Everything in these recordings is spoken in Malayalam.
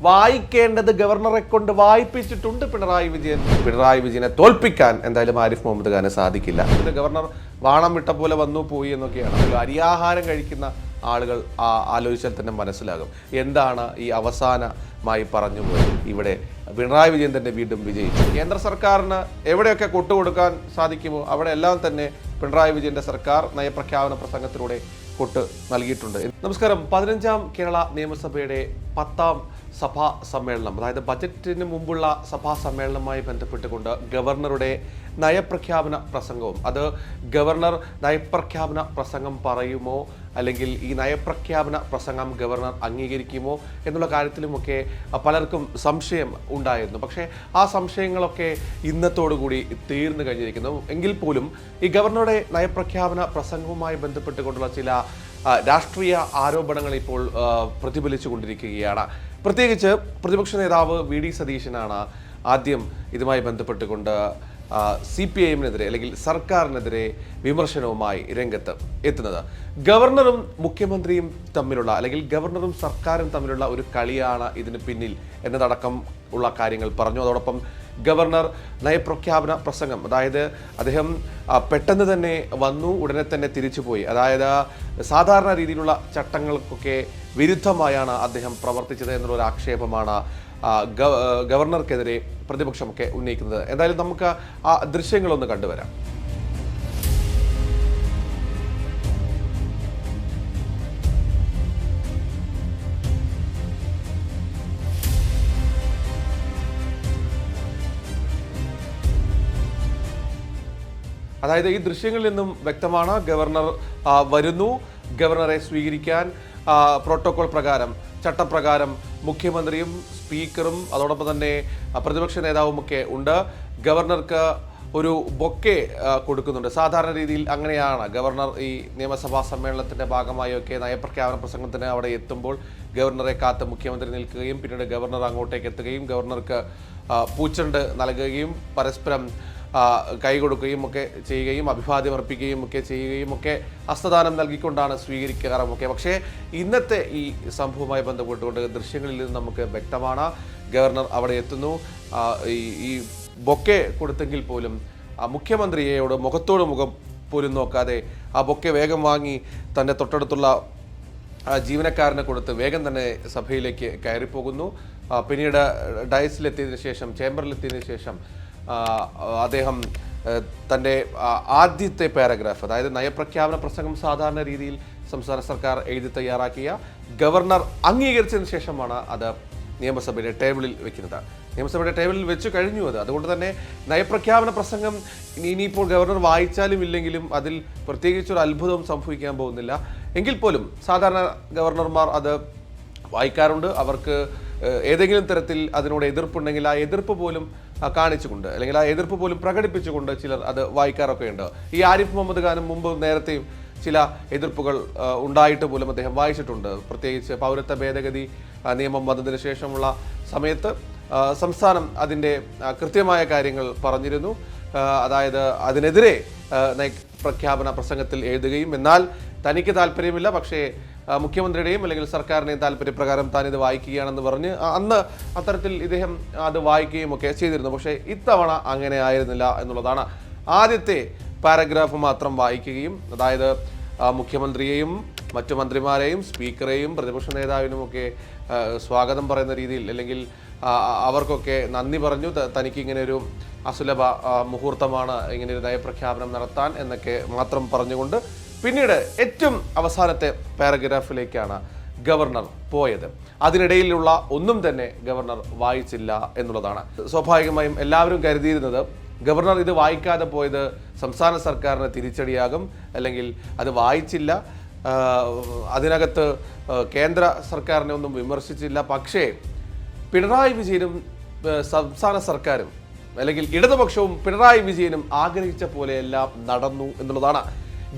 വായിക്കേണ്ടത് ഗവർണറെ കൊണ്ട് വായിപ്പിച്ചിട്ടുണ്ട് പിണറായി വിജയൻ. പിണറായി വിജയനെ തോൽപ്പിക്കാൻ എന്തായാലും ആരിഫ് മുഹമ്മദ് ഖാന് സാധിക്കില്ല. ഇത് ഗവർണർ വാണം വിട്ട പോലെ വന്നു പോയി എന്നൊക്കെയാണ് അരിയാഹാരം കഴിക്കുന്ന ആളുകൾ ആലോചിച്ചാൽ തന്നെ മനസ്സിലാകും എന്താണ് ഈ അവസാനമായി പറഞ്ഞു പോയത്. ഇവിടെ പിണറായി വിജയൻ തന്നെ വീണ്ടും വിജയിച്ചു. കേന്ദ്ര സർക്കാരിന് എവിടെയൊക്കെ കൊട്ടുകൊടുക്കാൻ സാധിക്കുമോ അവിടെ എല്ലാം തന്നെ പിണറായി വിജയന്റെ സർക്കാർ നയപ്രഖ്യാപന പ്രസംഗത്തിലൂടെ കൊട്ട് നൽകിയിട്ടുണ്ട്. നമസ്കാരം. 15ാം കേരള നിയമസഭയുടെ 10ാം സഭാ സമ്മേളനം, അതായത് ബജറ്റിന് മുമ്പുള്ള സഭാ സമ്മേളനവുമായി ബന്ധപ്പെട്ടുകൊണ്ട് ഗവർണറുടെ നയപ്രഖ്യാപന പ്രസംഗവും, അത് ഗവർണർ നയപ്രഖ്യാപന പ്രസംഗം പറയുമോ അല്ലെങ്കിൽ ഈ നയപ്രഖ്യാപന പ്രസംഗം ഗവർണർ അംഗീകരിക്കുമോ എന്നുള്ള കാര്യത്തിലുമൊക്കെ പലർക്കും സംശയം ഉണ്ടായിരുന്നു. പക്ഷേ ആ സംശയങ്ങളൊക്കെ ഇന്നത്തോടുകൂടി തീർന്നു കഴിഞ്ഞിരിക്കുന്നു. എങ്കിൽ പോലും ഈ ഗവർണറുടെ നയപ്രഖ്യാപന പ്രസംഗവുമായി ബന്ധപ്പെട്ടുകൊണ്ടുള്ള ചില രാഷ്ട്രീയ ആരോപണങ്ങൾ ഇപ്പോൾ പ്രതിഫലിച്ചു കൊണ്ടിരിക്കുകയാണ്. പ്രത്യേകിച്ച് പ്രതിപക്ഷ നേതാവ് വി.ഡി. സതീശനാണ് ആദ്യം ഇതുമായി ബന്ധപ്പെട്ടുകൊണ്ട് CPIM-നെതിരെ അല്ലെങ്കിൽ സർക്കാരിനെതിരെ വിമർശനവുമായി രംഗത്ത് എത്തുന്നത്. ഗവർണറും മുഖ്യമന്ത്രിയും തമ്മിലുള്ള അല്ലെങ്കിൽ ഗവർണറും സർക്കാരും തമ്മിലുള്ള ഒരു കളിയാണ് ഇതിന് പിന്നിൽ എന്നതടക്കം ഉള്ള കാര്യങ്ങൾ പറഞ്ഞു. അതോടൊപ്പം ഗവർണർ നയപ്രഖ്യാപന പ്രസംഗം, അതായത് അദ്ദേഹം പെട്ടെന്ന് തന്നെ വന്നു, ഉടനെ തന്നെ തിരിച്ചുപോയി. അതായത് സാധാരണ രീതിയിലുള്ള ചട്ടങ്ങൾക്കൊക്കെ വിരുദ്ധമായാണ് അദ്ദേഹം പ്രവർത്തിച്ചത് എന്നുള്ളൊരു ആക്ഷേപമാണ് ഗവർണർക്കെതിരെ പ്രതിപക്ഷമൊക്കെ ഉന്നയിക്കുന്നത്. എന്തായാലും നമുക്ക് ആ ദൃശ്യങ്ങളൊന്ന് കണ്ടുവരാം. അതായത് ഈ ദൃശ്യങ്ങളിൽ നിന്നും വ്യക്തമാണ് ഗവർണർ വരുന്നു. ഗവർണറെ സ്വീകരിക്കാൻ പ്രോട്ടോകോൾ പ്രകാരം, ചട്ടപ്രകാരം മുഖ്യമന്ത്രിയും സ്പീക്കറും അതോടൊപ്പം തന്നെ പ്രതിപക്ഷ നേതാവുമൊക്കെ ഉണ്ട്. ഗവർണർക്ക് ഒരു ബൊക്കെ കൊടുക്കുന്നുണ്ട്. സാധാരണ രീതിയിൽ അങ്ങനെയാണ് ഗവർണർ ഈ നിയമസഭാ സമ്മേളനത്തിൻ്റെ ഭാഗമായൊക്കെ നയപ്രഖ്യാപന പ്രസംഗത്തിന് അവിടെ എത്തുമ്പോൾ ഗവർണറെ കാത്ത് മുഖ്യമന്ത്രി നിൽക്കുകയും പിന്നീട് ഗവർണർ അങ്ങോട്ടേക്ക് എത്തുകയും ഗവർണർക്ക് പൂച്ചെണ്ട് നൽകുകയും പരസ്പരം കൈ കൊടുക്കുകയും ഒക്കെ ചെയ്യുകയും അഭിവാദ്യം അർപ്പിക്കുകയും ഒക്കെ ചെയ്യുകയും ഒക്കെ ഹസ്തദാനം നൽകിക്കൊണ്ടാണ് സ്വീകരിക്കാറുമൊക്കെ. പക്ഷേ ഇന്നത്തെ ഈ സംഭവവുമായി ബന്ധപ്പെട്ടുകൊണ്ട് ദൃശ്യങ്ങളിൽ നിന്ന് നമുക്ക് വ്യക്തമാണ് ഗവർണർ അവിടെ എത്തുന്നു. ഈ ബൊക്കെ കൊടുത്തെങ്കിൽ പോലും മുഖ്യമന്ത്രിയോട് മുഖത്തോട് മുഖം പോലും നോക്കാതെ ആ ബൊക്കെ വേഗം വാങ്ങി തൻ്റെ തൊട്ടടുത്തുള്ള ജീവനക്കാരനെ കൊടുത്ത് വേഗം തന്നെ സഭയിലേക്ക് കയറിപ്പോകുന്നു. പിന്നീട് ഡയസിലെത്തിയതിനു ശേഷം, ചേംബറിലെത്തിയതിനു ശേഷം അദ്ദേഹം തൻ്റെ ആദ്യത്തെ പാരഗ്രാഫ്, അതായത് നയപ്രഖ്യാപന പ്രസംഗം സാധാരണ രീതിയിൽ സംസ്ഥാന സർക്കാർ എഴുതി തയ്യാറാക്കിയ ഗവർണർ അംഗീകരിച്ചതിന് ശേഷമാണ് അത് നിയമസഭയുടെ ടേബിളിൽ വെക്കുന്നത്. നിയമസഭയുടെ ടേബിളിൽ വെച്ച് കഴിഞ്ഞു അത്. അതുകൊണ്ട് തന്നെ നയപ്രഖ്യാപന പ്രസംഗം ഇനിയിപ്പോൾ ഗവർണർ വായിച്ചാലും ഇല്ലെങ്കിലും അതിൽ പ്രത്യേകിച്ചൊരു അത്ഭുതവും സംഭവിക്കാൻ പോകുന്നില്ല. എങ്കിൽ പോലും സാധാരണ ഗവർണർമാർ അത് വായിക്കാറുണ്ട്. അവർക്ക് ഏതെങ്കിലും തരത്തിൽ അതിനോട് എതിർപ്പുണ്ടെങ്കിൽ ആ എതിർപ്പ് പോലും കാണിച്ചുകൊണ്ട് അല്ലെങ്കിൽ ആ എതിർപ്പ് പോലും പ്രകടിപ്പിച്ചുകൊണ്ട് ചിലർ അത് വായിക്കാറൊക്കെ ഉണ്ട്. ഈ ആരിഫ് മുഹമ്മദ് ഖാനും മുമ്പ് നേരത്തെയും ചില എതിർപ്പുകൾ ഉണ്ടായിട്ട് പോലും അദ്ദേഹം വായിച്ചിട്ടുണ്ട്. പ്രത്യേകിച്ച് പൗരത്വ ഭേദഗതി നിയമം വന്നതിന് ശേഷമുള്ള സമയത്ത് സംസ്ഥാനം അതിൻ്റെ കൃത്യമായ കാര്യങ്ങൾ പറഞ്ഞിരുന്നു. അതായത് അതിനെതിരെ നയപ്രഖ്യാപന പ്രസംഗത്തിൽ എഴുതുകയും എന്നാൽ തനിക്ക് താല്പര്യമില്ല, പക്ഷേ മുഖ്യമന്ത്രിയുടെയും അല്ലെങ്കിൽ സർക്കാരിൻ്റെയും താല്പര്യപ്രകാരം താൻ ഇത് വായിക്കുകയാണെന്ന് പറഞ്ഞ് അന്ന് അത്തരത്തിൽ ഇദ്ദേഹം അത് വായിക്കുകയും ഒക്കെ ചെയ്തിരുന്നു. പക്ഷേ ഇത്തവണ അങ്ങനെ ആയിരുന്നില്ല എന്നുള്ളതാണ്. ആദ്യത്തെ പാരഗ്രാഫ് മാത്രം വായിക്കുകയും, അതായത് മുഖ്യമന്ത്രിയെയും മറ്റു മന്ത്രിമാരെയും സ്പീക്കറെയും പ്രതിപക്ഷ നേതാവിനുമൊക്കെ സ്വാഗതം പറയുന്ന രീതിയിൽ അല്ലെങ്കിൽ അവർക്കൊക്കെ നന്ദി പറഞ്ഞു, തനിക്ക് ഇങ്ങനെയൊരു അസുലഭ മുഹൂർത്തമാണ് ഇങ്ങനെയൊരു നയപ്രഖ്യാപനം നടത്താൻ എന്നൊക്കെ മാത്രം പറഞ്ഞുകൊണ്ട് പിന്നീട് ഏറ്റവും അവസാനത്തെ പാരഗ്രാഫിലേക്കാണ് ഗവർണർ പോയത്. അതിനിടയിലുള്ള ഒന്നും തന്നെ ഗവർണർ വായിച്ചില്ല എന്നുള്ളതാണ്. സ്വാഭാവികമായും എല്ലാവരും കരുതിയിരുന്നത് ഗവർണർ ഇത് വായിക്കാതെ പോയത് സംസ്ഥാന സർക്കാരിന് തിരിച്ചടിയാകും, അല്ലെങ്കിൽ അത് വായിച്ചില്ല, അതിനകത്ത് കേന്ദ്ര സർക്കാരിനെ ഒന്നും വിമർശിച്ചില്ല. പക്ഷേ പിണറായി വിജയനും സംസ്ഥാന സർക്കാരും അല്ലെങ്കിൽ ഇടതുപക്ഷവും പിണറായി വിജയനും ആഗ്രഹിച്ച പോലെയെല്ലാം നടന്നു എന്നുള്ളതാണ്.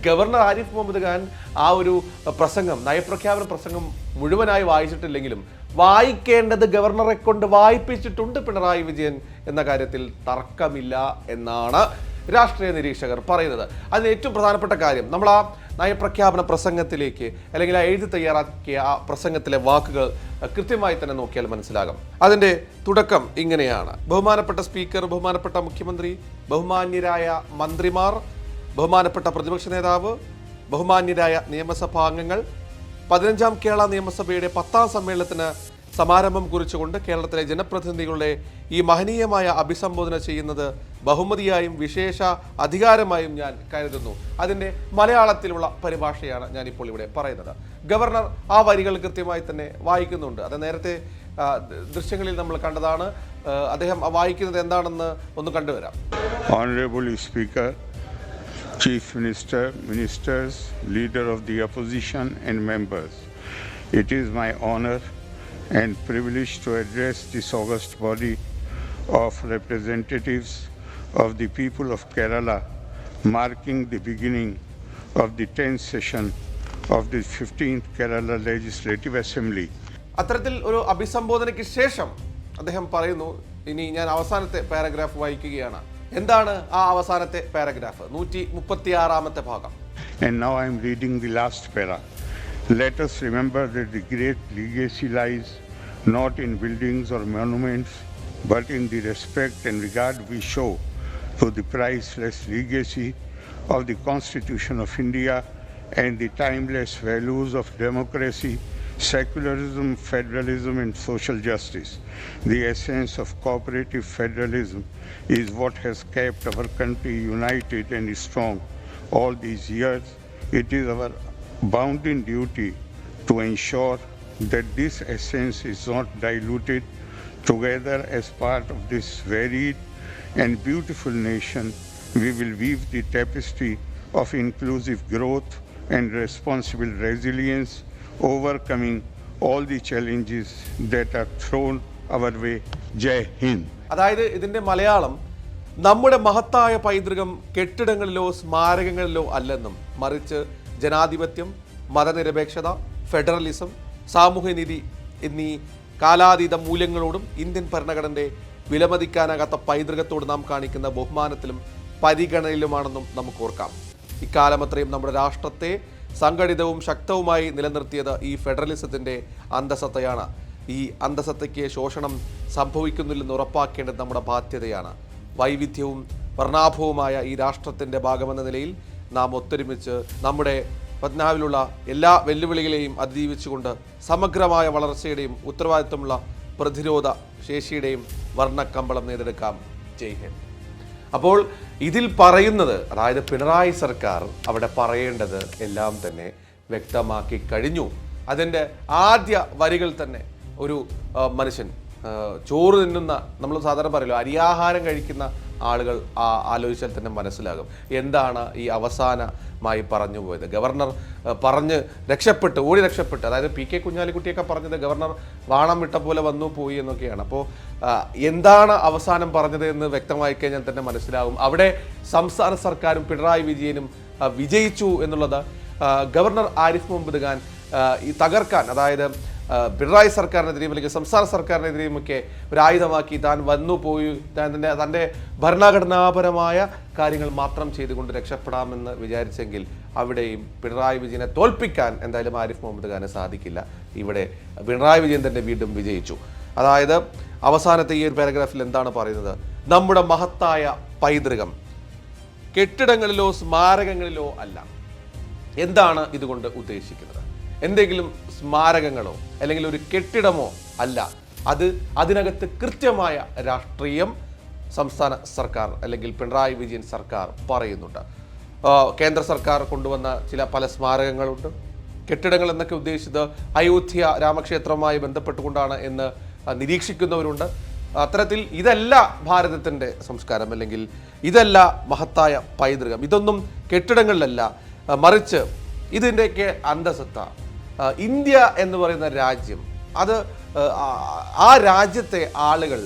ഗവർണർ ആരിഫ് മുഹമ്മദ് ഖാൻ ആ ഒരു പ്രസംഗം, നയപ്രഖ്യാപന പ്രസംഗം മുഴുവനായി വായിച്ചിട്ടില്ലെങ്കിലും വായിക്കേണ്ടത് ഗവർണറെ കൊണ്ട് വായിപ്പിച്ചിട്ടുണ്ട് പിണറായി വിജയൻ എന്ന കാര്യത്തിൽ തർക്കമില്ല എന്നാണ് രാഷ്ട്രീയ നിരീക്ഷകർ പറയുന്നത്. അതിന് ഏറ്റവും പ്രധാനപ്പെട്ട കാര്യം, നമ്മൾ ആ നയപ്രഖ്യാപന പ്രസംഗത്തിലേക്ക് അല്ലെങ്കിൽ ആ എഴുതി തയ്യാറാക്കിയ ആ പ്രസംഗത്തിലെ വാക്കുകൾ കൃത്യമായി തന്നെ നോക്കിയാൽ മനസ്സിലാകും. അതിൻ്റെ തുടക്കം ഇങ്ങനെയാണ്: ബഹുമാനപ്പെട്ട സ്പീക്കർ, ബഹുമാനപ്പെട്ട മുഖ്യമന്ത്രി, ബഹുമാന്യരായ മന്ത്രിമാർ, ബഹുമാനപ്പെട്ട പ്രതിപക്ഷ നേതാവ്, ബഹുമാന്യരായ നിയമസഭാംഗങ്ങൾ, 15ാം കേരള നിയമസഭയുടെ 10ാം സമ്മേളനത്തിന് സമാരംഭം കുറിച്ചുകൊണ്ട് കേരളത്തിലെ ജനപ്രതിനിധികളുടെ ഈ മഹനീയമായ അഭിസംബോധന ചെയ്യുന്നത് ബഹുമതിയായും വിശേഷ അധികാരമായും ഞാൻ കരുതുന്നു. അതിൻ്റെ മലയാളത്തിലുള്ള പരിഭാഷയാണ് ഞാനിപ്പോൾ ഇവിടെ പറയുന്നത്. ഗവർണർ ആ വരികൾ കൃത്യമായി തന്നെ വായിക്കുന്നുണ്ട്. അത് നേരത്തെ ദൃശ്യങ്ങളിൽ നമ്മൾ കണ്ടതാണ്. അദ്ദേഹം വായിക്കുന്നത് എന്താണെന്ന് ഒന്ന് കണ്ടുവരാം. Honorable Speaker, Chief Minister, Ministers, Leader of the Opposition and members, it is my honor and privilege to address this august body of representatives of the people of Kerala, marking the beginning of the 10th session of the 15th Kerala Legislative Assembly. അത്തരത്തിൽ ഒരു അഭിസംബോധനയ്ക്ക് ശേഷം അദ്ദേഹം പറയുന്നു, ഇനി ഞാൻ അവസാനത്തെ പാരഗ്രാഫ് വായിക്കുകയാണ്. എന്താണ് ആ അവസാനത്തെ പാരഗ്രാഫ്? 136ാമത്തെ ഭാഗം. And now I am reading the last para. Let us remember that the great legacy lies not in buildings or monuments, but in the respect and regard we show to the priceless legacy of the Constitution of India and the timeless values of democracy, secularism, federalism, and social justice. The essence of cooperative federalism is what has kept our country united and strong all these years. It is our bounden duty to ensure that this essence is not diluted. Together as part of this varied and beautiful nation, we will weave the tapestry of inclusive growth and responsible resilience, overcoming all the challenges that are thrown our way. Jai Hind. അതായത് ഇതിൻ്റെ മലയാളം, നമ്മുടെ മഹത്തായ പൈതൃകം കെട്ടിടങ്ങളിലോ സ്മാരകങ്ങളിലോ അല്ലെന്നും മറിച്ച് ജനാധിപത്യം, മതനിരപേക്ഷത, ഫെഡറലിസം, സാമൂഹ്യനീതി എന്നീ കാലാതീത മൂല്യങ്ങളോടും ഇന്ത്യൻ ഭരണഘടനയുടെ വിലമതിക്കാനാകാത്ത പൈതൃകത്തോട് നാം കാണിക്കുന്ന ബഹുമാനത്തിലും പരിഗണനയിലുമാണെന്നും നമുക്ക് ഓർക്കാം. ഇക്കാലമത്രയും നമ്മുടെ രാഷ്ട്രത്തെ സംഘടിതവും ശക്തവുമായി നിലനിർത്തിയത് ഈ ഫെഡറലിസത്തിൻ്റെ അന്തസത്തയാണ്. ഈ അന്തസത്തയ്ക്ക് ശോഷണം സംഭവിക്കുന്നില്ലെന്ന് ഉറപ്പാക്കേണ്ടത് നമ്മുടെ ബാധ്യതയാണ്. വൈവിധ്യവും വർണ്ണാഭവുമായ ഈ രാഷ്ട്രത്തിൻ്റെ ഭാഗമെന്ന നിലയിൽ നാം ഒത്തൊരുമിച്ച് നമ്മുടെ പത്നാവിലുള്ള എല്ലാ വെല്ലുവിളികളെയും അതിജീവിച്ചുകൊണ്ട് സമഗ്രമായ വളർച്ചയുടെയും ഉത്തരവാദിത്വമുള്ള പ്രതിരോധ ശേഷിയുടെയും വർണ്ണക്കമ്പളം നേടിയെടുക്കാം. ജയ് ഹിന്ദ്. അപ്പോൾ ഇതിൽ പറയുന്നത്, അതായത് പിണറായി സർക്കാർ അവിടെ പറയേണ്ടത് എല്ലാം തന്നെ വ്യക്തമാക്കി കഴിഞ്ഞു. അതിൻ്റെ ആദ്യ വരികൾ തന്നെ ഒരു മനുഷ്യൻ ചോറ് തിന്നുന്ന, നമ്മൾ സാധാരണ പറയല്ലോ അരിയാഹാരം കഴിക്കുന്ന ആളുകൾ ആലോചിച്ചാൽ തന്നെ മനസ്സിലാകും എന്താണ് ഈ അവസാനമായി പറഞ്ഞു പോയത്. ഗവർണർ പറഞ്ഞ് ഓടി രക്ഷപ്പെട്ട്, അതായത് പി കെ കുഞ്ഞാലിക്കുട്ടിയൊക്കെ പറഞ്ഞത് ഗവർണർ വാണം വിട്ട പോലെ വന്നു പോയി എന്നൊക്കെയാണ്. അപ്പോൾ എന്താണ് അവസാനം പറഞ്ഞത് എന്ന് വ്യക്തമായി കഴിഞ്ഞാൽ തന്നെ മനസ്സിലാകും. അവിടെ സംസ്ഥാന സർക്കാരും പിണറായി വിജയനും വിജയിച്ചു എന്നുള്ളത് ഗവർണർ ആരിഫ് മുഹമ്മദ് ഖാൻ ഈ തകർക്കാൻ, അതായത് പിണറായി സർക്കാരിനെതിരെയും അല്ലെങ്കിൽ സംസ്ഥാന സർക്കാരിനെതിരെയുമൊക്കെ ഒരു ആയുധമാക്കി താൻ വന്നുപോയി തൻ്റെ ഭരണഘടനാപരമായ കാര്യങ്ങൾ മാത്രം ചെയ്തുകൊണ്ട് രക്ഷപ്പെടാമെന്ന് വിചാരിച്ചെങ്കിൽ അവിടെയും പിണറായി വിജയനെ തോൽപ്പിക്കാൻ എന്തായാലും ആരിഫ് മുഹമ്മദ് ഖാന് സാധിക്കില്ല. ഇവിടെ പിണറായി വിജയൻ തന്നെ വീണ്ടും വിജയിച്ചു. അതായത് അവസാനത്തെ ഈ ഒരു പാരഗ്രാഫിൽ എന്താണ് പറയുന്നത്? നമ്മുടെ മഹത്തായ പൈതൃകം കെട്ടിടങ്ങളിലോ സ്മാരകങ്ങളിലോ അല്ല. എന്താണ് ഇതുകൊണ്ട് ഉദ്ദേശിക്കുന്നത്? എന്തെങ്കിലും സ്മാരകങ്ങളോ അല്ലെങ്കിൽ ഒരു കെട്ടിടമോ അല്ല. അതിനകത്ത് കൃത്യമായ രാഷ്ട്രീയം സംസ്ഥാന സർക്കാർ അല്ലെങ്കിൽ പിണറായി വിജയൻ സർക്കാർ പറയുന്നുണ്ട്. കേന്ദ്ര സർക്കാർ കൊണ്ടുവന്ന പല സ്മാരകങ്ങളുണ്ട്. കെട്ടിടങ്ങൾ എന്നൊക്കെ ഉദ്ദേശിച്ചത് അയോധ്യ രാമക്ഷേത്രവുമായി ബന്ധപ്പെട്ടുകൊണ്ടാണ് എന്ന് നിരീക്ഷിക്കുന്നവരുണ്ട്. അത്തരത്തിൽ ഇതല്ല ഭാരതത്തിൻ്റെ സംസ്കാരം, അല്ലെങ്കിൽ ഇതല്ല മഹത്തായ പൈതൃകം. ഇതൊന്നും കെട്ടിടങ്ങളിലല്ല, മറിച്ച് ഇതിൻ്റെയൊക്കെ അന്തസത്ത ഇന്ത്യ എന്ന് പറയുന്ന രാജ്യം, അത് ആ രാജ്യത്തെ ആളുകൾ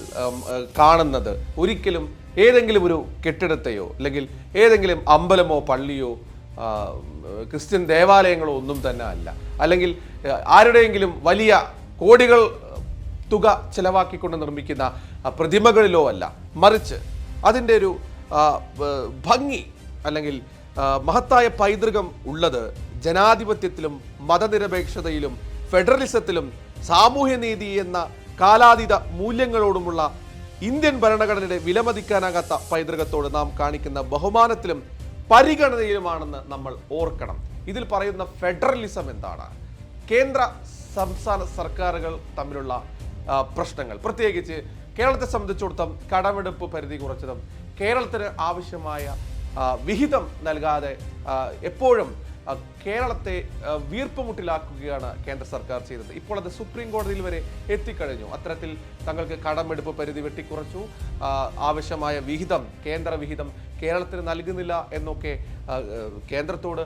കാണുന്നത് ഒരിക്കലും ഏതെങ്കിലും ഒരു കെട്ടിടത്തെയോ അല്ലെങ്കിൽ ഏതെങ്കിലും അമ്പലമോ പള്ളിയോ ക്രിസ്ത്യൻ ദേവാലയങ്ങളോ ഒന്നും തന്നെ അല്ല, അല്ലെങ്കിൽ ആരുടെയെങ്കിലും വലിയ കോടികൾ തുക ചിലവാക്കിക്കൊണ്ട് നിർമ്മിക്കുന്ന പ്രതിമകളിലോ അല്ല, മറിച്ച് അതിൻ്റെ ഒരു ഭംഗി അല്ലെങ്കിൽ മഹത്തായ പൈതൃകം ഉള്ളത് ജനാധിപത്യത്തിലും മതനിരപേക്ഷതയിലും ഫെഡറലിസത്തിലും സാമൂഹ്യനീതി എന്ന കാലാതീത മൂല്യങ്ങളോടുമുള്ള ഇന്ത്യൻ ഭരണഘടനയുടെ വിലമതിക്കാനാകാത്ത പൈതൃകത്തോട് നാം കാണിക്കുന്ന ബഹുമാനത്തിലും പരിഗണനയിലുമാണെന്ന് നമ്മൾ ഓർക്കണം. ഇതിൽ പറയുന്ന ഫെഡറലിസം എന്താണ്? കേന്ദ്ര സംസ്ഥാന സർക്കാരുകൾ തമ്മിലുള്ള പ്രശ്നങ്ങൾ, പ്രത്യേകിച്ച് കേരളത്തെ സംബന്ധിച്ചിടത്തോളം കടമെടുപ്പ് പരിധി കുറച്ചതും കേരളത്തിന് ആവശ്യമായ വിഹിതം നൽകാതെ എപ്പോഴും കേരളത്തെ വീർപ്പുമുട്ടിലാക്കുകയാണ് കേന്ദ്ര സർക്കാർ ചെയ്തത്. ഇപ്പോൾ അത് സുപ്രീം കോടതിയിൽ വരെ എത്തിക്കഴിഞ്ഞു. അത്തരത്തിൽ തങ്ങൾക്ക് കടമെടുപ്പ് പരിധി വെട്ടിക്കുറച്ചു, ആവശ്യമായ വിഹിതം, കേന്ദ്ര വിഹിതം കേരളത്തിന് നൽകുന്നില്ല എന്നൊക്കെ കേന്ദ്രത്തോട്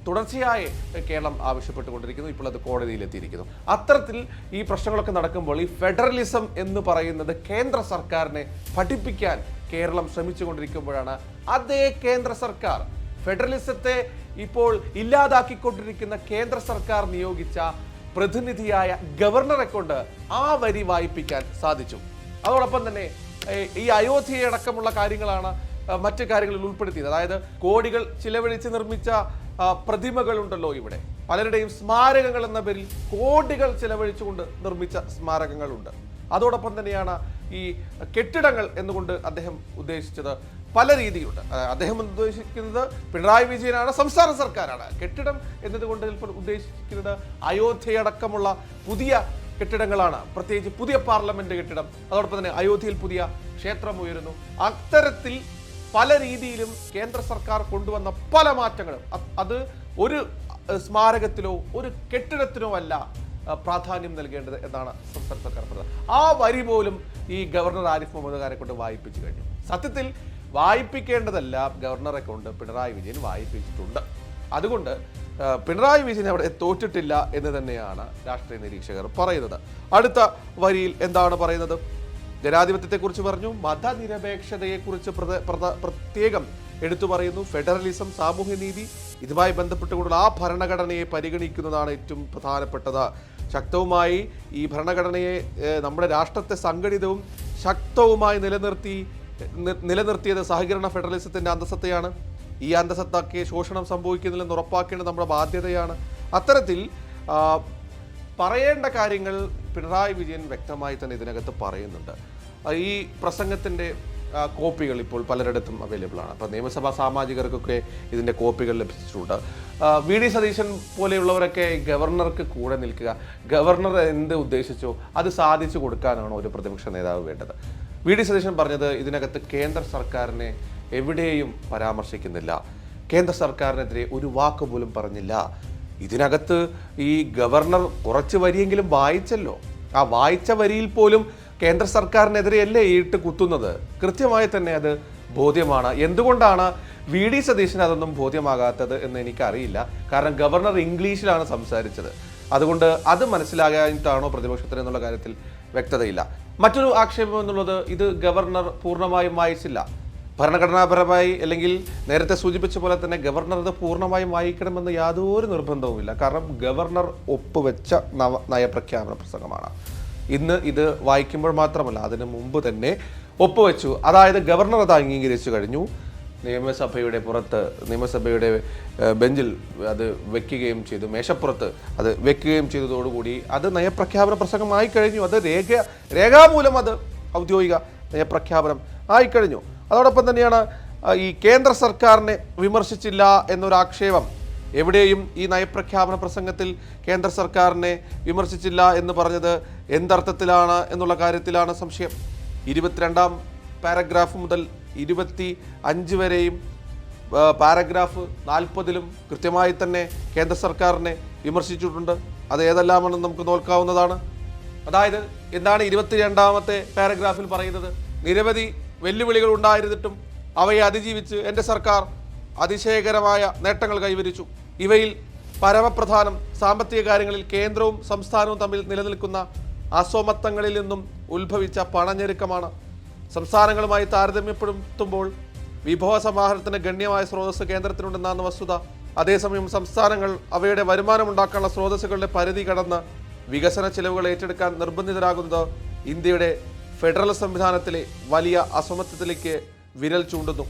തുടർച്ചയായി കേരളം ആവശ്യപ്പെട്ടുകൊണ്ടിരിക്കുന്നു. ഇപ്പോൾ അത് കോടതിയിലെത്തിയിരിക്കുന്നു. അത്തരത്തിൽ ഈ പ്രശ്നങ്ങളൊക്കെ നടക്കുമ്പോൾ ഈ ഫെഡറലിസം എന്ന് പറയുന്നത് കേന്ദ്ര സർക്കാരിനെ പഠിപ്പിക്കാൻ കേരളം ശ്രമിച്ചുകൊണ്ടിരിക്കുമ്പോഴാണ് അതേ കേന്ദ്ര സർക്കാർ ഫെഡറലിസത്തെ ഇപ്പോൾ ഇല്ലാതാക്കിക്കൊണ്ടിരിക്കുന്ന കേന്ദ്ര സർക്കാർ നിയോഗിച്ച പ്രതിനിധിയായ ഗവർണറെ കൊണ്ട് ആ വരി വായിപ്പിക്കാൻ സാധിച്ചു. അതോടൊപ്പം തന്നെ ഈ അയോധ്യയടക്കമുള്ള കാര്യങ്ങളാണ് മറ്റു കാര്യങ്ങളിൽ ഉൾപ്പെടുത്തിയത്. അതായത് കോടികൾ ചിലവഴിച്ച് നിർമ്മിച്ച പ്രതിമകളുണ്ടല്ലോ, ഇവിടെ പലരുടെയും സ്മാരകങ്ങൾ എന്ന പേരിൽ കോടികൾ ചിലവഴിച്ചുകൊണ്ട് നിർമ്മിച്ച സ്മാരകങ്ങളുണ്ട്. അതോടൊപ്പം തന്നെയാണ് ഈ കെട്ടിടങ്ങൾ എന്നുകൊണ്ട് അദ്ദേഹം ഉദ്ദേശിച്ചത് പല രീതിയിലുണ്ട്. അദ്ദേഹം ഉദ്ദേശിക്കുന്നത് പിണറായി വിജയനാണ്, സംസ്ഥാന സർക്കാരാണ്. കെട്ടിടം എന്നതുകൊണ്ട് ഉദ്ദേശിക്കുന്നത് അയോധ്യയടക്കമുള്ള പുതിയ കെട്ടിടങ്ങളാണ്, പ്രത്യേകിച്ച് പുതിയ പാർലമെന്റ് കെട്ടിടം. അതോടൊപ്പം തന്നെ അയോധ്യയിൽ പുതിയ ക്ഷേത്രം ഉയരുന്നു. അത്തരത്തിൽ പല രീതിയിലും കേന്ദ്ര സർക്കാർ കൊണ്ടുവന്ന പല മാറ്റങ്ങളും അത് ഒരു സ്മാരകത്തിലോ ഒരു കെട്ടിടത്തിനോ അല്ല പ്രാധാന്യം നൽകേണ്ടത് എന്നാണ് സംസ്ഥാന സർക്കാർ പറഞ്ഞത്. ആ വരി പോലും ഈ ഗവർണർ ആരിഫ് മുഹമ്മദ് ഖാനെ കൊണ്ട് വായിപ്പിച്ചു കഴിഞ്ഞു. സത്യത്തിൽ വായിപ്പിക്കേണ്ടതല്ല, ഗവർണറെ കൊണ്ട് പിണറായി വിജയൻ വായിപ്പിച്ചിട്ടുണ്ട്. അതുകൊണ്ട് പിണറായി വിജയൻ അവിടെ തോറ്റിട്ടില്ല എന്ന് തന്നെയാണ് രാഷ്ട്രീയ നിരീക്ഷകർ പറയുന്നത്. അടുത്ത വരിയിൽ എന്താണ് പറയുന്നത്? ജനാധിപത്യത്തെക്കുറിച്ച് പറഞ്ഞു, മതനിരപേക്ഷതയെക്കുറിച്ച് പ്രത്യേകം എടുത്തു പറയുന്നു. ഫെഡറലിസം, സാമൂഹ്യനീതി, ഇതുമായി ബന്ധപ്പെട്ടുകൊണ്ടുള്ള ആ ഭരണഘടനയെ പരിഗണിക്കുന്നതാണ് ഏറ്റവും പ്രധാനപ്പെട്ടത്. ശക്തവുമായി ഈ ഭരണഘടനയെ, നമ്മുടെ രാഷ്ട്രത്തെ സംഘടിതവും ശക്തവുമായി നിലനിർത്തിയത് സഹകരണ ഫെഡറലിസത്തിന്റെ അന്തസത്തയാണ്. ഈ അന്തസത്തയ്ക്ക് ശോഷണം സംഭവിക്കുന്നില്ലെന്ന് ഉറപ്പാക്കേണ്ടത് നമ്മുടെ ബാധ്യതയാണ്. അത്തരത്തിൽ പറയേണ്ട കാര്യങ്ങൾ പിണറായി വിജയൻ വ്യക്തമായി തന്നെ ഇതിനകത്ത് പറയുന്നുണ്ട്. ഈ പ്രസംഗത്തിൻ്റെ കോപ്പികൾ ഇപ്പോൾ പലരിടത്തും അവൈലബിൾ ആണ്. അപ്പോൾ നിയമസഭാ സാമാജികർക്കൊക്കെ ഇതിൻ്റെ കോപ്പികൾ ലഭിച്ചിട്ടുണ്ട്. വി.ഡി. സതീശൻ പോലെയുള്ളവരൊക്കെ ഗവർണർക്ക് കൂടെ നിൽക്കുക, ഗവർണർ എന്ത് ഉദ്ദേശിച്ചോ അത് സാധിച്ചു കൊടുക്കാനാണോ ഒരു പ്രതിപക്ഷ നേതാവ് വേണ്ടത്? വി.ഡി. സതീശൻ പറഞ്ഞത് ഇതിനകത്ത് കേന്ദ്ര സർക്കാരിനെ എവിടെയും പരാമർശിക്കുന്നില്ല, കേന്ദ്ര സർക്കാരിനെതിരെ ഒരു വാക്ക് പോലും പറഞ്ഞില്ല. ഇതിനകത്ത് ഈ ഗവർണർ കുറച്ച് വരിയെങ്കിലും വായിച്ചല്ലോ. ആ വായിച്ച വരിയിൽ പോലും കേന്ദ്ര സർക്കാരിനെതിരെയല്ലേ ഈട്ട് കുത്തുന്നത്? കൃത്യമായി തന്നെ അത് ബോധ്യമാണ്. എന്തുകൊണ്ടാണ് വി.ഡി. സതീശന് അതൊന്നും ബോധ്യമാകാത്തത് എന്ന് എനിക്കറിയില്ല. കാരണം ഗവർണർ ഇംഗ്ലീഷിലാണ് സംസാരിച്ചത്. അതുകൊണ്ട് അത് മനസ്സിലാകാനിട്ടാണോ പ്രതിപക്ഷത്തിന് എന്നുള്ള കാര്യത്തിൽ വ്യക്തതയില്ല. മറ്റൊരു ആക്ഷേപം എന്നുള്ളത്, ഇത് ഗവർണർ പൂർണ്ണമായും വായിച്ചില്ല. ഭരണഘടനാപരമായി അല്ലെങ്കിൽ നേരത്തെ സൂചിപ്പിച്ച പോലെ തന്നെ ഗവർണർ അത് പൂർണ്ണമായും വായിക്കണമെന്ന് യാതൊരു നിർബന്ധവുമില്ല. കാരണം ഗവർണർ ഒപ്പുവെച്ച നയപ്രഖ്യാപന പ്രസംഗമാണ്. ഇന്ന് ഇത് വായിക്കുമ്പോൾ മാത്രമല്ല, അതിനു മുമ്പ് തന്നെ ഒപ്പുവെച്ചു. അതായത് ഗവർണർ അത് അംഗീകരിച്ചു കഴിഞ്ഞു. നിയമസഭയുടെ ബെഞ്ചിൽ അത് വെക്കുകയും ചെയ്തു, മേശപ്പുറത്ത് അത് വെക്കുകയും ചെയ്തതോടുകൂടി അത് നയപ്രഖ്യാപന പ്രസംഗമായി കഴിഞ്ഞു. അത് രേഖാമൂലം അത് ഔദ്യോഗിക നയപ്രഖ്യാപനം ആയിക്കഴിഞ്ഞു. അതോടൊപ്പം തന്നെയാണ് ഈ കേന്ദ്ര സർക്കാരിനെ വിമർശിച്ചില്ല എന്നൊരാക്ഷേപം. എവിടെയും ഈ നയപ്രഖ്യാപന പ്രസംഗത്തിൽ കേന്ദ്ര സർക്കാരിനെ വിമർശിച്ചില്ല എന്ന് പറഞ്ഞത് എന്തർത്ഥത്തിലാണ് എന്നുള്ള കാര്യത്തിലാണ് സംശയം. 22-ാം പാരഗ്രാഫ് മുതൽ 25 വരെയും പാരഗ്രാഫ് 40-ലും കൃത്യമായി തന്നെ കേന്ദ്ര സർക്കാരിനെ വിമർശിച്ചിട്ടുണ്ട്. അത് ഏതെല്ലാമാണെന്ന് നമുക്ക് നോക്കാവുന്നതാണ്. അതായത് എന്താണ് 22-ാമത്തെ പാരഗ്രാഫിൽ പറയുന്നത്? നിരവധി വെല്ലുവിളികൾ ഉണ്ടായിരുന്നിട്ടും അവയെ അതിജീവിച്ച് എൻ്റെ സർക്കാർ അതിശയകരമായ നേട്ടങ്ങൾ കൈവരിച്ചു. ഇവയിൽ പരമപ്രധാനം സാമ്പത്തിക കാര്യങ്ങളിൽ കേന്ദ്രവും സംസ്ഥാനവും തമ്മിൽ നിലനിൽക്കുന്ന അസമത്വങ്ങളിൽ നിന്നും ഉത്ഭവിച്ച പണഞ്ഞെരുക്കമാണ്. സംസ്ഥാനങ്ങളുമായി താരതമ്യപ്പെടുത്തുമ്പോൾ വിഭവ സമാഹരണത്തിന് ഗണ്യമായ സ്രോതസ് കേന്ദ്രത്തിനുണ്ടെന്നാണ് വസ്തുത. അതേസമയം സംസ്ഥാനങ്ങൾ അവയുടെ വരുമാനമുണ്ടാക്കാനുള്ള സ്രോതസ്സുകളുടെ പരിധി കടന്ന് വികസന ചെലവുകൾ ഏറ്റെടുക്കാൻ നിർബന്ധിതരാകുന്നത് ഇന്ത്യയുടെ ഫെഡറൽ സംവിധാനത്തിലെ വലിയ അസമത്വത്തിലേക്ക് വിരൽ ചൂണ്ടുന്നു.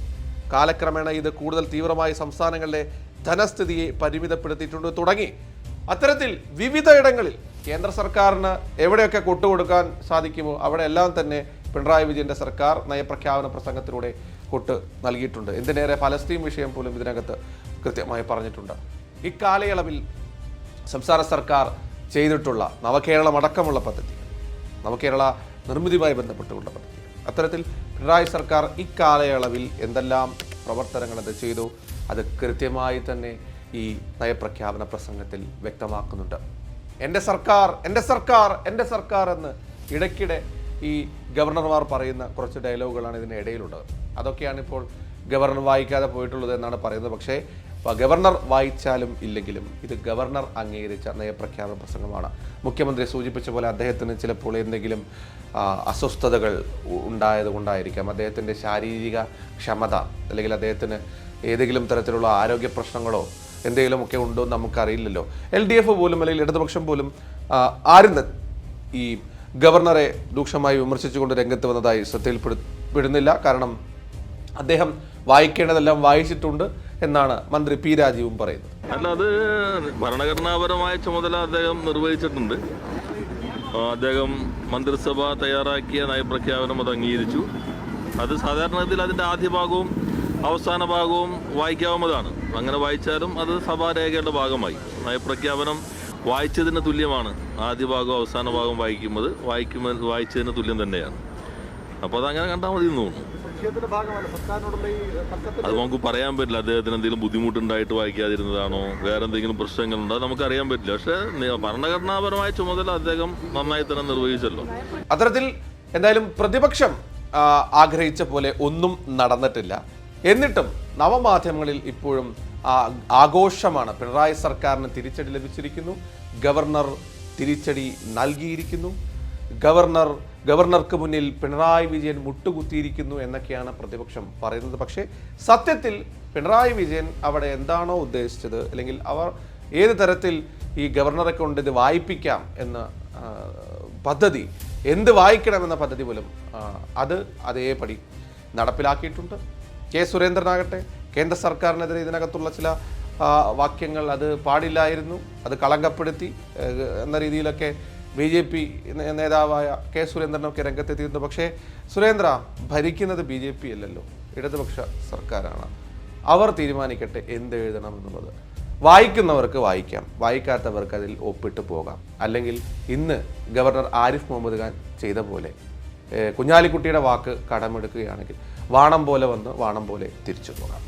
കാലക്രമേണ ഇത് കൂടുതൽ തീവ്രമായി സംസ്ഥാനങ്ങളുടെ ധനസ്ഥിതിയെ പരിമിതപ്പെടുത്തിയിട്ടുണ്ട് തുടങ്ങി അത്തരത്തിൽ വിവിധയിടങ്ങളിൽ കേന്ദ്ര സർക്കാരിന് എവിടെയൊക്കെ കൊട്ടുകൊടുക്കാൻ സാധിക്കുമോ അവിടെ എല്ലാം തന്നെ പിണറായി വിജയന്റെ സർക്കാർ നയപ്രഖ്യാപന പ്രസംഗത്തിലൂടെ കൊട്ട് നൽകിയിട്ടുണ്ട്. എന്തിനേറെ പലസ്തീൻ വിഷയം പോലും ഇതിനകത്ത് കൃത്യമായി പറഞ്ഞിട്ടുണ്ട്. ഇക്കാലയളവിൽ സംസ്ഥാന സർക്കാർ ചെയ്തിട്ടുള്ള നവകേരളം അടക്കമുള്ള പദ്ധതി, നവകേരള നിർമ്മിതിയുമായി ബന്ധപ്പെട്ടുള്ള പദ്ധതി, അത്തരത്തിൽ പിണറായി സർക്കാർ ഇക്കാലയളവിൽ എന്തെല്ലാം പ്രവർത്തനങ്ങൾ അത് ചെയ്തു അത് കൃത്യമായി തന്നെ ഈ നയപ്രഖ്യാപന പ്രസംഗത്തിൽ വ്യക്തമാക്കുന്നുണ്ട്. എൻ്റെ സർക്കാർ എൻ്റെ സർക്കാർ എൻ്റെ സർക്കാർ എന്ന് ഇടയ്ക്കിടെ ഈ ഗവർണർമാർ പറയുന്ന കുറച്ച് ഡയലോഗുകളാണ് ഇതിന് ഇടയിലുള്ളത്. അതൊക്കെയാണ് ഇപ്പോൾ ഗവർണർ വായിക്കാതെ പോയിട്ടുള്ളത് എന്നാണ് പറയുന്നത്. പക്ഷേ ഗവർണർ വായിച്ചാലും ഇല്ലെങ്കിലും ഇത് ഗവർണർ അംഗീകരിച്ച നയപ്രഖ്യാപന പ്രസംഗമാണ്. മുഖ്യമന്ത്രി സൂചിപ്പിച്ച പോലെ അദ്ദേഹത്തിന് ചിലപ്പോൾ എന്തെങ്കിലും അസ്വസ്ഥതകൾ ഉണ്ടായതുകൊണ്ടായിരിക്കാം, അദ്ദേഹത്തിൻ്റെ ശാരീരിക ക്ഷമത അല്ലെങ്കിൽ അദ്ദേഹത്തിന് ഏതെങ്കിലും തരത്തിലുള്ള ആരോഗ്യ പ്രശ്നങ്ങളോ എന്തെങ്കിലുമൊക്കെ ഉണ്ടോ എന്ന് നമുക്കറിയില്ലല്ലോ. LDF പോലും അല്ലെങ്കിൽ ഇടതുപക്ഷം പോലും ആരും ഈ ഗവർണറെ രൂക്ഷമായി വിമർശിച്ചുകൊണ്ട് രംഗത്ത് വന്നതായി ശ്രദ്ധയിൽപ്പെടുന്നില്ല. കാരണം അദ്ദേഹം വായിക്കേണ്ടതെല്ലാം വായിച്ചിട്ടുണ്ട് എന്നാണ് മന്ത്രി P. രാജീവും പറയുന്നത്. അല്ല, അത് ഭരണഘടനാപരമായ ചുമതല അദ്ദേഹം നിർവഹിച്ചിട്ടുണ്ട്. അദ്ദേഹം മന്ത്രിസഭ തയ്യാറാക്കിയ നയപ്രഖ്യാപനം അത് അംഗീകരിച്ചു. അത് സാധാരണത്തിൽ അതിൻ്റെ ആദ്യ ഭാഗവും അവസാന ഭാഗവും വായിക്കാവുന്നതാണ്. അങ്ങനെ വായിച്ചാലും അത് സഭാരേഖയുടെ ഭാഗമായി. നയപ്രഖ്യാപനം വായിച്ചതിന് തുല്യമാണ്. ആദ്യ ഭാഗവും അവസാന ഭാഗവും വായിച്ചതിന് തുല്യം തന്നെയാണ്. അപ്പോൾ അതങ്ങനെ കണ്ടാൽ മതി എന്ന് തോന്നുന്നു. അത് നമുക്ക് പറയാൻ പറ്റില്ല. അദ്ദേഹത്തിന് എന്തെങ്കിലും ബുദ്ധിമുട്ടുണ്ടായിട്ട് വായിക്കാതിരുന്നതാണോ, വേറെ എന്തെങ്കിലും പ്രശ്നങ്ങളുണ്ടോ, അത് നമുക്കറിയാൻ പറ്റില്ല. പക്ഷേ ഭരണഘടനാപരമായ ചുമതല അദ്ദേഹം നന്നായി തന്നെ നിർവഹിച്ചല്ലോ. അത്തരത്തിൽ എന്തായാലും പ്രതിപക്ഷം ആഗ്രഹിച്ച പോലെ ഒന്നും നടന്നിട്ടില്ല. എന്നിട്ടും നവമാധ്യമങ്ങളിൽ ഇപ്പോഴും ആഘോഷമാണ്. പിണറായി സർക്കാരിന് തിരിച്ചടി ലഭിച്ചിരിക്കുന്നു, ഗവർണർ തിരിച്ചടി നൽകിയിരിക്കുന്നു, ഗവർണർക്ക് മുന്നിൽ പിണറായി വിജയൻ മുട്ടുകുത്തിയിരിക്കുന്നു എന്നൊക്കെയാണ് പ്രതിപക്ഷം പറയുന്നത്. പക്ഷേ സത്യത്തിൽ പിണറായി വിജയൻ അവിടെ എന്താണോ ഉദ്ദേശിച്ചത്, അല്ലെങ്കിൽ അവർ ഏത് തരത്തിൽ ഈ ഗവർണറെ കൊണ്ട് ഇത് വായിപ്പിക്കാം എന്ന പദ്ധതി, എന്ത് വായിക്കണമെന്ന പദ്ധതി പോലും അത് അതേപടി നടപ്പിലാക്കിയിട്ടുണ്ട്. കെ സുരേന്ദ്രനാകട്ടെ കേന്ദ്ര സർക്കാരിനെതിരെ ഇതിനകത്തുള്ള ചില വാക്യങ്ങൾ അത് പാടില്ലായിരുന്നു, അത് കളങ്കപ്പെടുത്തി എന്ന രീതിയിലൊക്കെ BJP നേതാവായ കെ സുരേന്ദ്രനൊക്കെ രംഗത്തെത്തിയിരുന്നു. പക്ഷേ സുരേന്ദ്ര, ഭരിക്കുന്നത് BJP അല്ലല്ലോ, ഇടതുപക്ഷ സർക്കാരാണ്. അവർ തീരുമാനിക്കട്ടെ എന്ത് എഴുതണം എന്നുള്ളത്. വായിക്കുന്നവർക്ക് വായിക്കാം, വായിക്കാത്തവർക്ക് അതിൽ ഒപ്പിട്ട് പോകാം. അല്ലെങ്കിൽ ഇന്ന് ഗവർണർ ആരിഫ് മുഹമ്മദ് ഖാൻ ചെയ്ത പോലെ കുഞ്ഞാലിക്കുട്ടിയുടെ വാക്ക് കടമെടുക്കുകയാണെങ്കിൽ വാണം പോലെ വന്ന് വാണം പോലെ തിരിച്ചു പോകാം.